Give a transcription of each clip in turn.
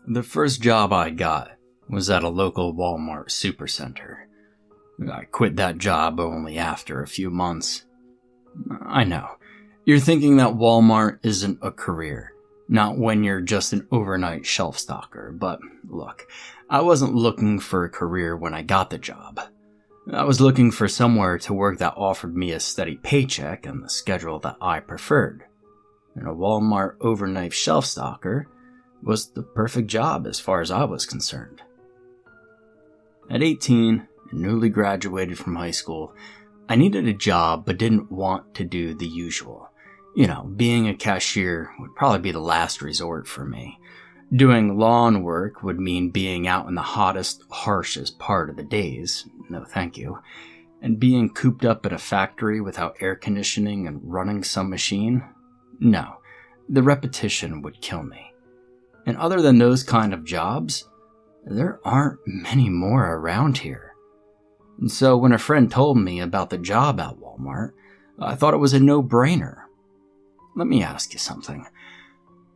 The first job I got was at a local Walmart supercenter. I quit that job only after a few months. I know, you're thinking that Walmart isn't a career, not when you're just an overnight shelf stocker, but look, I wasn't looking for a career when I got the job. I was looking for somewhere to work that offered me a steady paycheck and the schedule that I preferred. And a Walmart overnight shelf stocker was the perfect job as far as I was concerned. At 18, and newly graduated from high school, I needed a job but didn't want to do the usual. Being a cashier would probably be the last resort for me. Doing lawn work would mean being out in the hottest, harshest part of the days. No thank you. And being cooped up at a factory without air conditioning and running some machine? No. The repetition would kill me. And other than those kind of jobs, there aren't many more around here. And so when a friend told me about the job at Walmart, I thought it was a no-brainer. Let me ask you something.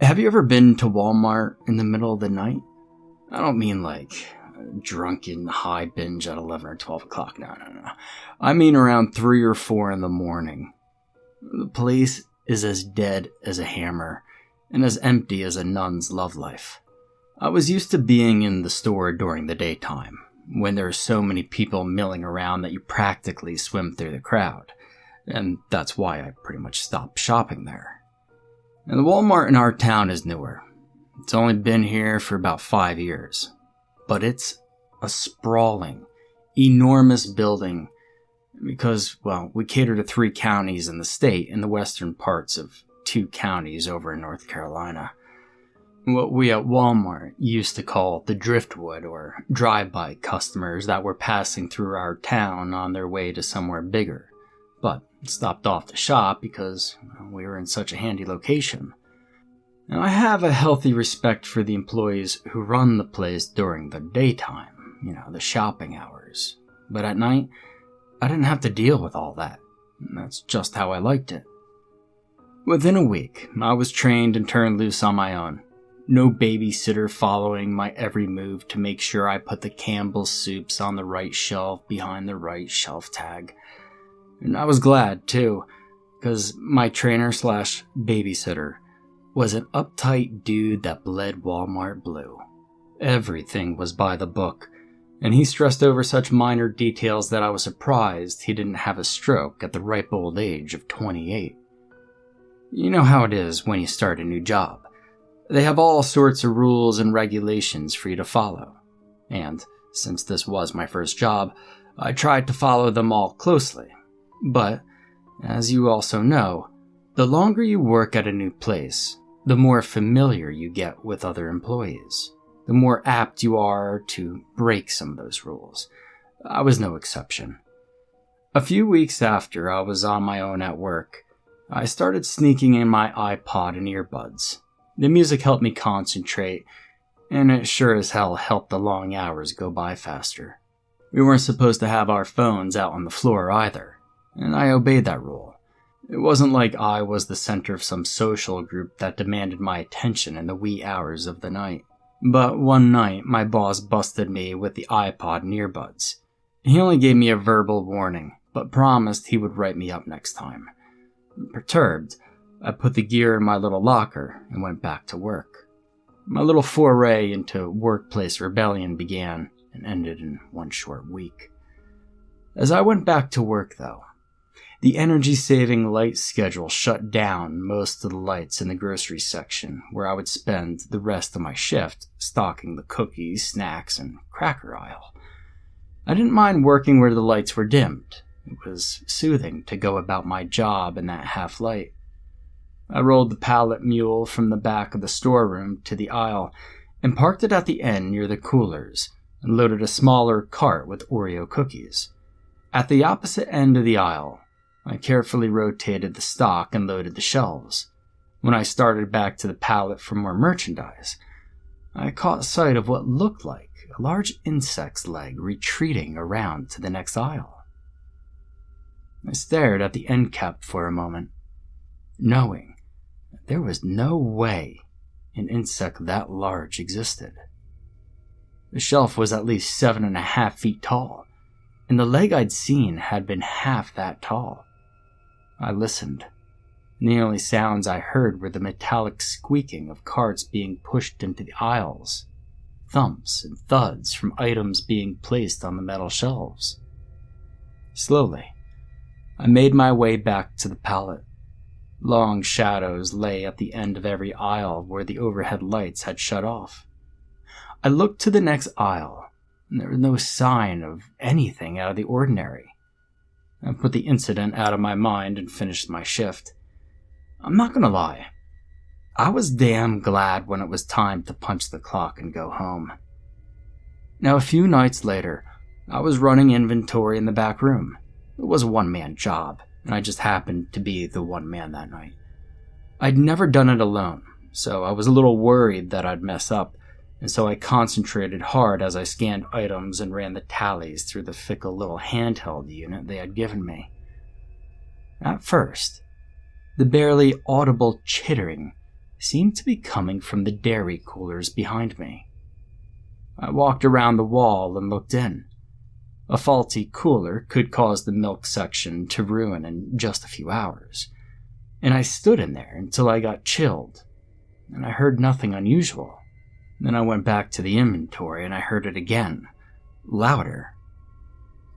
Have you ever been to Walmart in the middle of the night? I don't mean like a drunken high binge at 11 or 12 o'clock. No. I mean around 3 or 4 in the morning. The place is as dead as a hammer and as empty as a nun's love life. I was used to being in the store during the daytime, when there are so many people milling around that you practically swim through the crowd, and that's why I pretty much stopped shopping there. And the Walmart in our town is newer. It's only been here for about 5 years, but it's a sprawling, enormous building because, we cater to 3 counties in the state and the western parts of 2 counties over in North Carolina. What we at Walmart used to call the driftwood or drive-by customers that were passing through our town on their way to somewhere bigger, but stopped off to shop because we were in such a handy location. And I have a healthy respect for the employees who run the place during the daytime, the shopping hours. But at night, I didn't have to deal with all that. And that's just how I liked it. Within a week, I was trained and turned loose on my own. No babysitter following my every move to make sure I put the Campbell's soups on the right shelf behind the right shelf tag. And I was glad, too, because my trainer/babysitter was an uptight dude that bled Walmart blue. Everything was by the book, and he stressed over such minor details that I was surprised he didn't have a stroke at the ripe old age of 28. You know how it is when you start a new job. They have all sorts of rules and regulations for you to follow. And, since this was my first job, I tried to follow them all closely. But, as you also know, the longer you work at a new place, the more familiar you get with other employees. The more apt you are to break some of those rules. I was no exception. A few weeks after I was on my own at work, I started sneaking in my iPod and earbuds. The music helped me concentrate, and it sure as hell helped the long hours go by faster. We weren't supposed to have our phones out on the floor either, and I obeyed that rule. It wasn't like I was the center of some social group that demanded my attention in the wee hours of the night. But one night, my boss busted me with the iPod and earbuds. He only gave me a verbal warning, but promised he would write me up next time. Perturbed, I put the gear in my little locker and went back to work. My little foray into workplace rebellion began and ended in one short week. As I went back to work, though, the energy-saving light schedule shut down most of the lights in the grocery section, where I would spend the rest of my shift stocking the cookies, snacks, and cracker aisle. I didn't mind working where the lights were dimmed. It was soothing to go about my job in that half-light. I rolled the pallet mule from the back of the storeroom to the aisle and parked it at the end near the coolers and loaded a smaller cart with Oreo cookies. At the opposite end of the aisle, I carefully rotated the stock and loaded the shelves. When I started back to the pallet for more merchandise, I caught sight of what looked like a large insect's leg retreating around to the next aisle. I stared at the end cap for a moment, knowing that there was no way an insect that large existed. The shelf was at least 7.5 feet tall, and the leg I'd seen had been half that tall. I listened. The only sounds I heard were the metallic squeaking of carts being pushed into the aisles, thumps and thuds from items being placed on the metal shelves. Slowly, I made my way back to the pallet. Long shadows lay at the end of every aisle where the overhead lights had shut off. I looked to the next aisle, and there was no sign of anything out of the ordinary. I put the incident out of my mind and finished my shift. I'm not gonna lie, I was damn glad when it was time to punch the clock and go home. Now, a few nights later, I was running inventory in the back room. It was a one-man job, and I just happened to be the one man that night. I'd never done it alone, so I was a little worried that I'd mess up, and so I concentrated hard as I scanned items and ran the tallies through the fickle little handheld unit they had given me. At first, the barely audible chittering seemed to be coming from the dairy coolers behind me. I walked around the wall and looked in. A faulty cooler could cause the milk section to ruin in just a few hours, and I stood in there until I got chilled, and I heard nothing unusual. Then I went back to the inventory and I heard it again, louder.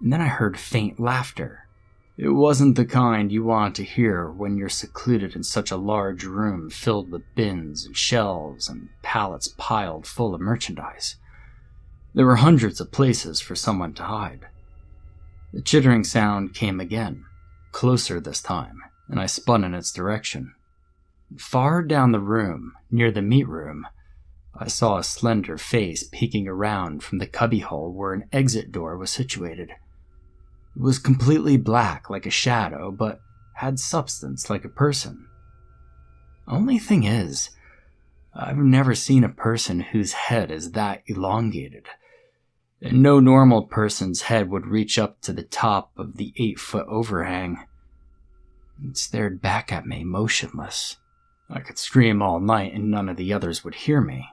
And then I heard faint laughter. It wasn't the kind you want to hear when you're secluded in such a large room filled with bins and shelves and pallets piled full of merchandise. There were hundreds of places for someone to hide. The chittering sound came again, closer this time, and I spun in its direction. Far down the room, near the meat room, I saw a slender face peeking around from the cubbyhole where an exit door was situated. It was completely black like a shadow, but had substance like a person. Only thing is, I've never seen a person whose head is that elongated. And no normal person's head would reach up to the top of the 8-foot overhang. It stared back at me, motionless. I could scream all night and none of the others would hear me.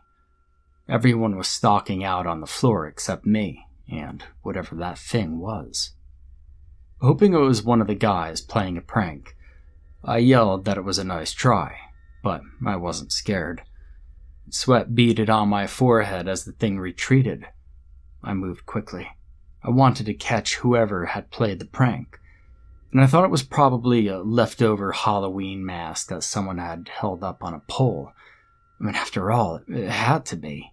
Everyone was stalking out on the floor except me, and whatever that thing was. Hoping it was one of the guys playing a prank, I yelled that it was a nice try, but I wasn't scared. Sweat beaded on my forehead as the thing retreated. I moved quickly. I wanted to catch whoever had played the prank, and I thought it was probably a leftover Halloween mask that someone had held up on a pole. I mean, after all, it had to be.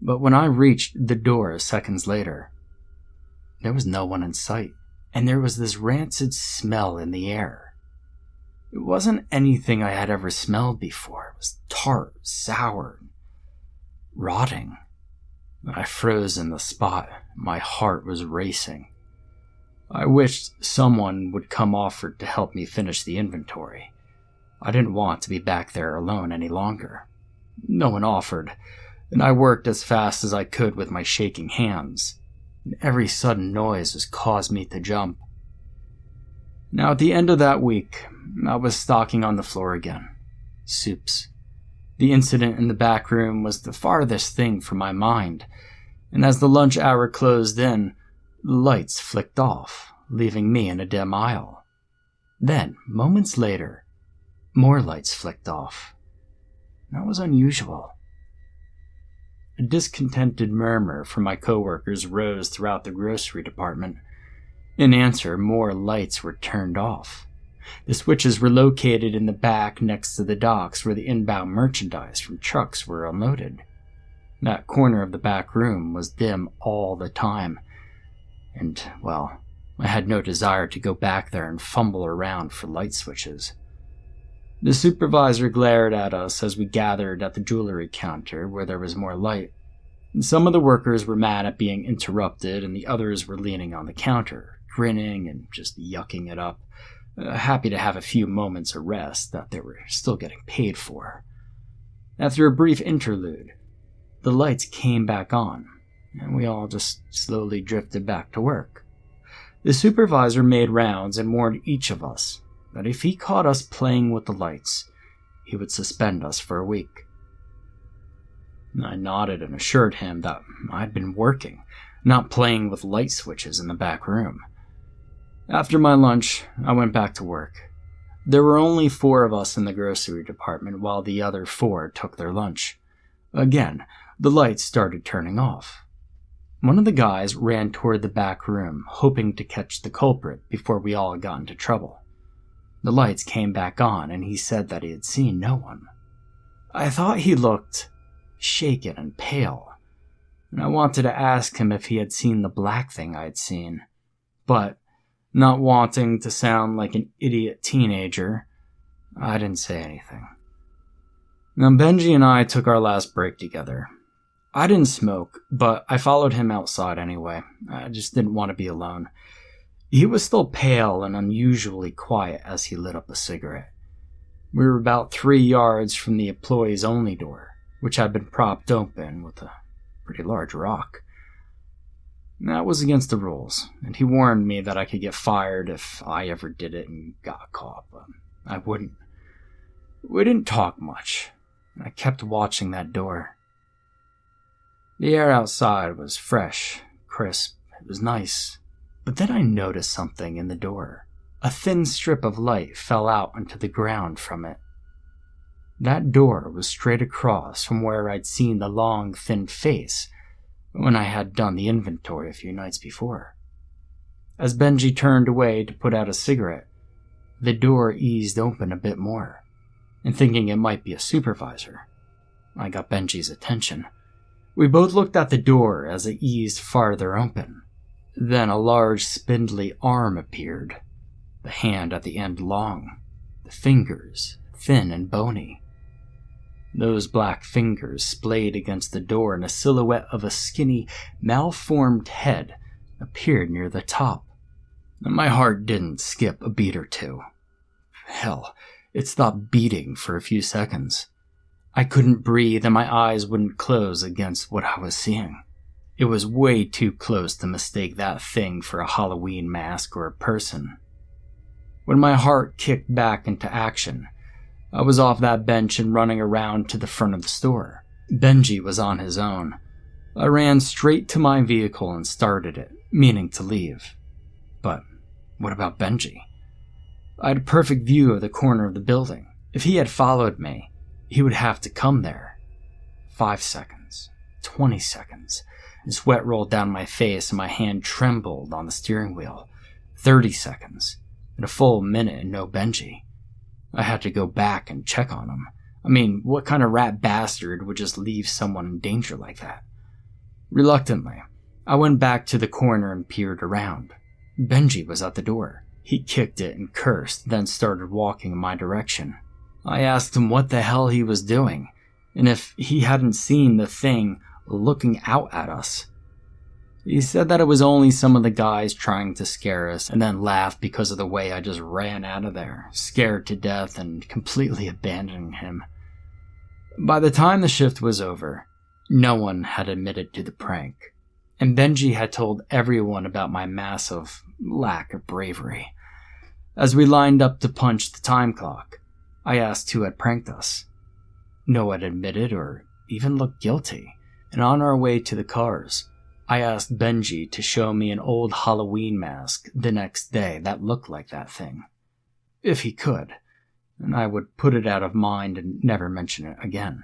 But when I reached the door seconds later, there was no one in sight, and there was this rancid smell in the air. It wasn't anything I had ever smelled before. It was tart, sour, rotting. I froze in the spot. My heart was racing. I wished someone would come offer to help me finish the inventory. I didn't want to be back there alone any longer. No one offered, and I worked as fast as I could with my shaking hands. And every sudden noise has caused me to jump. Now, at the end of that week, I was stalking on the floor again. Soups. The incident in the back room was the farthest thing from my mind, and as the lunch hour closed in, the lights flicked off, leaving me in a dim aisle. Then, moments later, more lights flicked off. That was unusual. A discontented murmur from my coworkers rose throughout the grocery department. In answer, more lights were turned off. The switches were located in the back next to the docks where the inbound merchandise from trucks were unloaded. That corner of the back room was dim all the time, and, well, I had no desire to go back there and fumble around for light switches. The supervisor glared at us as we gathered at the jewelry counter where there was more light. Some of the workers were mad at being interrupted, and the others were leaning on the counter, grinning and just yucking it up, happy to have a few moments of rest that they were still getting paid for. After a brief interlude, the lights came back on, and we all just slowly drifted back to work. The supervisor made rounds and warned each of us that if he caught us playing with the lights, he would suspend us for a week. I nodded and assured him that I'd been working, not playing with light switches in the back room. After my lunch, I went back to work. There were only 4 of us in the grocery department while the other 4 took their lunch. Again, the lights started turning off. One of the guys ran toward the back room, hoping to catch the culprit before we all got into trouble. The lights came back on and he said that he had seen no one. I thought he looked shaken and pale, and I wanted to ask him if he had seen the black thing I'd seen, but not wanting to sound like an idiot teenager, I didn't say anything. Now Benji and I took our last break together. I didn't smoke, but I followed him outside anyway. I just didn't want to be alone. He was still pale and unusually quiet as he lit up a cigarette. We were about 3 yards from the employees-only door, which had been propped open with a pretty large rock. That was against the rules, and he warned me that I could get fired if I ever did it and got caught, but I wouldn't. We didn't talk much, and I kept watching that door. The air outside was fresh, crisp, it was nice, but then I noticed something in the door. A thin strip of light fell out onto the ground from it. That door was straight across from where I'd seen the long, thin face when I had done the inventory a few nights before. As Benji turned away to put out a cigarette, the door eased open a bit more, and thinking it might be a supervisor, I got Benji's attention. We both looked at the door as it eased farther open. Then a large, spindly arm appeared, the hand at the end long, the fingers thin and bony. Those black fingers splayed against the door, and a silhouette of a skinny, malformed head appeared near the top. My heart didn't skip a beat or two. Hell, it stopped beating for a few seconds. I couldn't breathe and my eyes wouldn't close against what I was seeing. It was way too close to mistake that thing for a Halloween mask or a person. When my heart kicked back into action, I was off that bench and running around to the front of the store. Benji was on his own. I ran straight to my vehicle and started it, meaning to leave. But what about Benji? I had a perfect view of the corner of the building. If he had followed me, he would have to come there. 5 seconds, 20 seconds, and sweat rolled down my face and my hand trembled on the steering wheel. 30 seconds, and a full minute and no Benji. I had to go back and check on him. I mean, what kind of rat bastard would just leave someone in danger like that? Reluctantly, I went back to the corner and peered around. Benji was at the door. He kicked it and cursed, then started walking in my direction. I asked him what the hell he was doing, and if he hadn't seen the thing looking out at us. He said that it was only some of the guys trying to scare us, and then laughed because of the way I just ran out of there, scared to death and completely abandoning him. By the time the shift was over, no one had admitted to the prank, and Benji had told everyone about my massive lack of bravery. As we lined up to punch the time clock, I asked who had pranked us. No one admitted or even looked guilty, and on our way to the cars, I asked Benji to show me an old Halloween mask the next day that looked like that thing. If he could, and I would put it out of mind and never mention it again.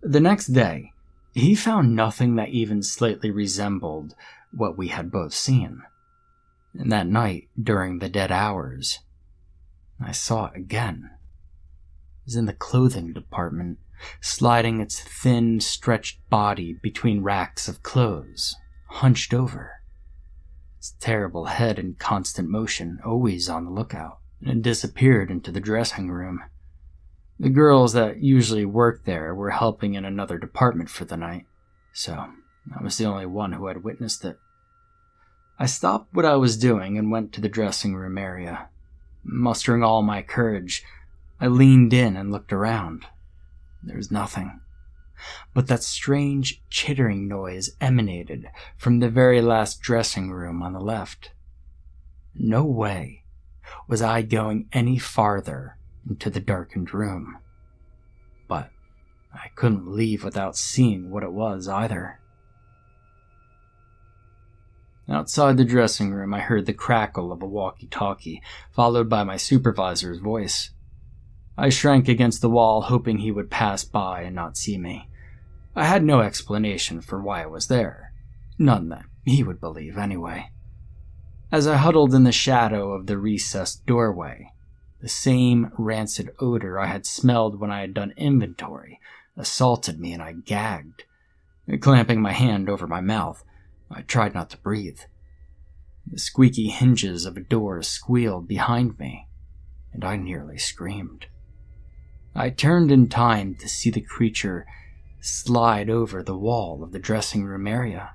The next day, he found nothing that even slightly resembled what we had both seen. And that night, during the dead hours, I saw it again. It was in the clothing department, sliding its thin, stretched body between racks of clothes, hunched over. Its terrible head in constant motion, always on the lookout, and it disappeared into the dressing room. The girls that usually worked there were helping in another department for the night, so I was the only one who had witnessed it. I stopped what I was doing and went to the dressing room area. Mustering all my courage, I leaned in and looked around. There was nothing. But that strange chittering noise emanated from the very last dressing room on the left. No way was I going any farther into the darkened room. But I couldn't leave without seeing what it was either. Outside the dressing room, I heard the crackle of a walkie-talkie, followed by my supervisor's voice. I shrank against the wall, hoping he would pass by and not see me. I had no explanation for why I was there. None that he would believe anyway. As I huddled in the shadow of the recessed doorway, the same rancid odor I had smelled when I had done inventory assaulted me and I gagged. Clamping my hand over my mouth, I tried not to breathe. The squeaky hinges of a door squealed behind me, and I nearly screamed. I turned in time to see the creature slide over the wall of the dressing room area.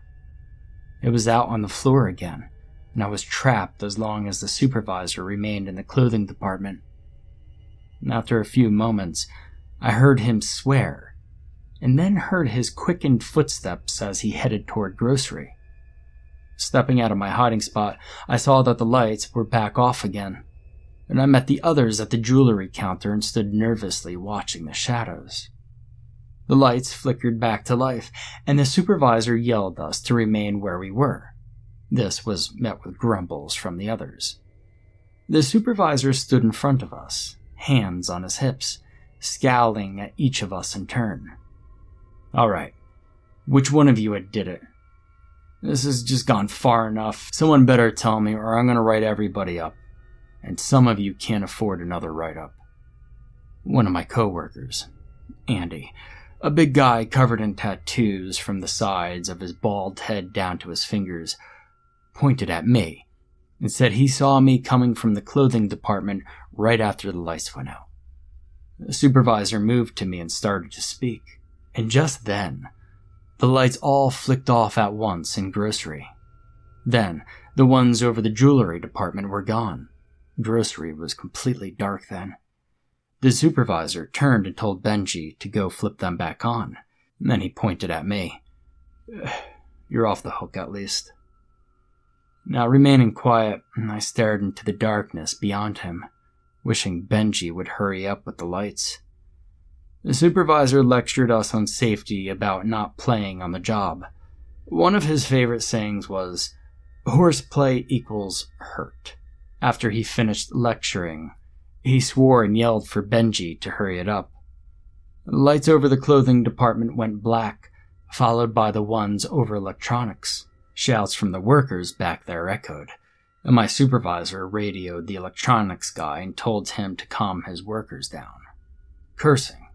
It was out on the floor again, and I was trapped as long as the supervisor remained in the clothing department. And after a few moments, I heard him swear, and then heard his quickened footsteps as he headed toward grocery. Stepping out of my hiding spot, I saw that the lights were back off again, and I met the others at the jewelry counter and stood nervously watching the shadows. The lights flickered back to life, and the supervisor yelled us to remain where we were. This was met with grumbles from the others. The supervisor stood in front of us, hands on his hips, scowling at each of us in turn. "All right, which one of you did it? This has just gone far enough. Someone better tell me or I'm going to write everybody up. And some of you can't afford another write-up." One of my co-workers, Andy, a big guy covered in tattoos from the sides of his bald head down to his fingers, pointed at me and said he saw me coming from the clothing department right after the lights went out. The supervisor moved to me and started to speak, and just then, the lights all flicked off at once in grocery. Then, the ones over the jewelry department were gone. Grocery was completely dark then. The supervisor turned and told Benji to go flip them back on. Then he pointed at me. "You're off the hook at least." Now remaining quiet, I stared into the darkness beyond him, wishing Benji would hurry up with the lights. The supervisor lectured us on safety about not playing on the job. One of his favorite sayings was, "Horseplay equals hurt." After he finished lecturing, he swore and yelled for Benji to hurry it up. Lights over the clothing department went black, followed by the ones over electronics. Shouts from the workers back there echoed, and my supervisor radioed the electronics guy and told him to calm his workers down. Cursing,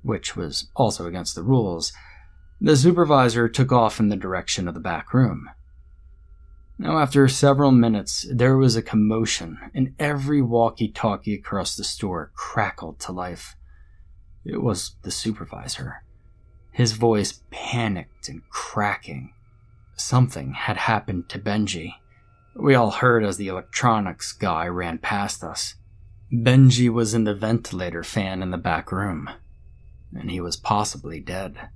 which was also against the rules, the supervisor took off in the direction of the back room. Now, after several minutes, there was a commotion, and every walkie-talkie across the store crackled to life. It was the supervisor, his voice panicked and cracking. Something had happened to Benji. We all heard as the electronics guy ran past us. Benji was in the ventilator fan in the back room, and he was possibly dead.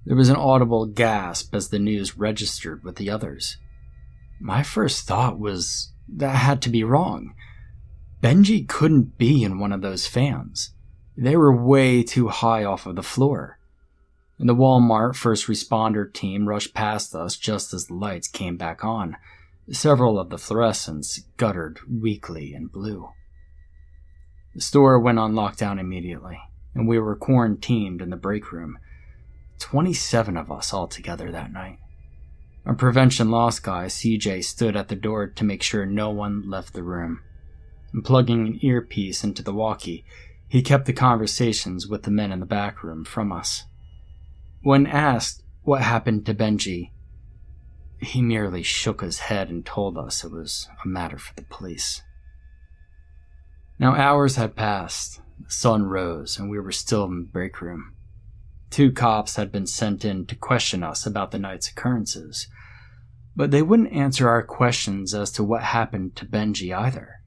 There was an audible gasp as the news registered with the others. My first thought was that had to be wrong. Benji couldn't be in one of those fans. They were way too high off of the floor. And the Walmart first responder team rushed past us just as the lights came back on. Several of the fluorescents guttered weakly in blue. The store went on lockdown immediately, and we were quarantined in the break room. 27 of us altogether that night. Our prevention loss guy, CJ, stood at the door to make sure no one left the room. And plugging an earpiece into the walkie, he kept the conversations with the men in the back room from us. When asked what happened to Benji, he merely shook his head and told us it was a matter for the police. Now hours had passed, the sun rose, and we were still in the break room. 2 cops had been sent in to question us about the night's occurrences, but they wouldn't answer our questions as to what happened to Benji either.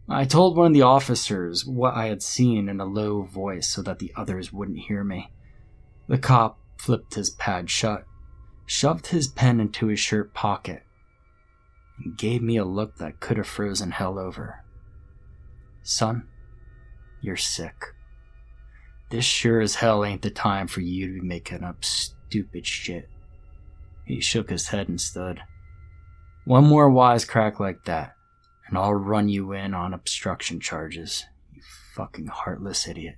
I told one of the officers what I had seen in a low voice so that the others wouldn't hear me. The cop flipped his pad shut, shoved his pen into his shirt pocket, and gave me a look that could have frozen hell over. "Son, you're sick. this sure as hell ain't the time for you to be making up stupid shit." He shook his head and stood. "One more wisecrack like that, and I'll run you in on obstruction charges, you fucking heartless idiot."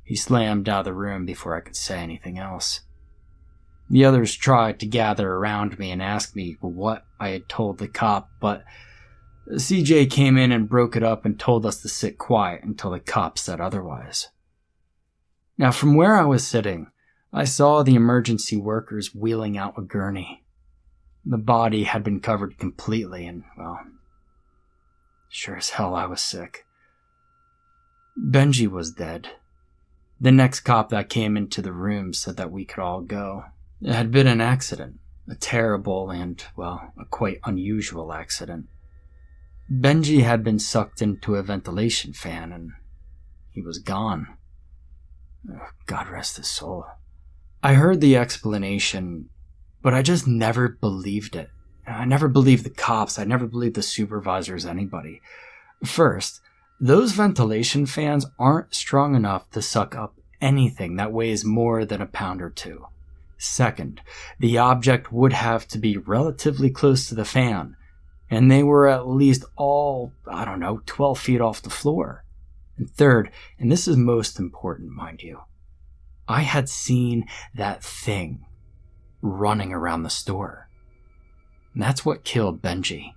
He slammed out of the room before I could say anything else. The others tried to gather around me and ask me what I had told the cop, but CJ came in and broke it up and told us to sit quiet until the cop said otherwise. Now, from where I was sitting, I saw the emergency workers wheeling out a gurney. The body had been covered completely and, well, sure as hell I was sick. Benji was dead. The next cop that came into the room said that we could all go. It had been an accident, a terrible and, well, a quite unusual accident. Benji had been sucked into a ventilation fan and he was gone. God rest his soul. I heard the explanation, but I just never believed it. I never believed the cops. I never believed the supervisors, anybody. First, those ventilation fans aren't strong enough to suck up anything that weighs more than a pound or two. Second, the object would have to be relatively close to the fan, and they were at least all, 12 feet off the floor. And third, and this is most important, mind you, I had seen that thing running around the store. And that's what killed Benji.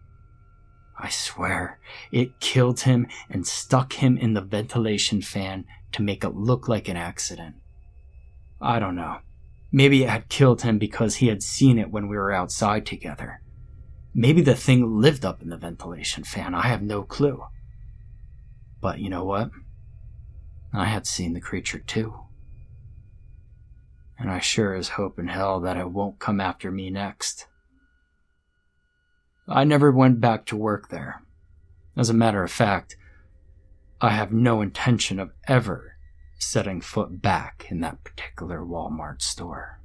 I swear, it killed him and stuck him in the ventilation fan to make it look like an accident. I don't know. Maybe it had killed him because he had seen it when we were outside together. Maybe the thing lived up in the ventilation fan. I have no clue. But you know what? I had seen the creature too. And I sure as hope in hell that it won't come after me next. I never went back to work there. As a matter of fact, I have no intention of ever setting foot back in that particular Walmart store.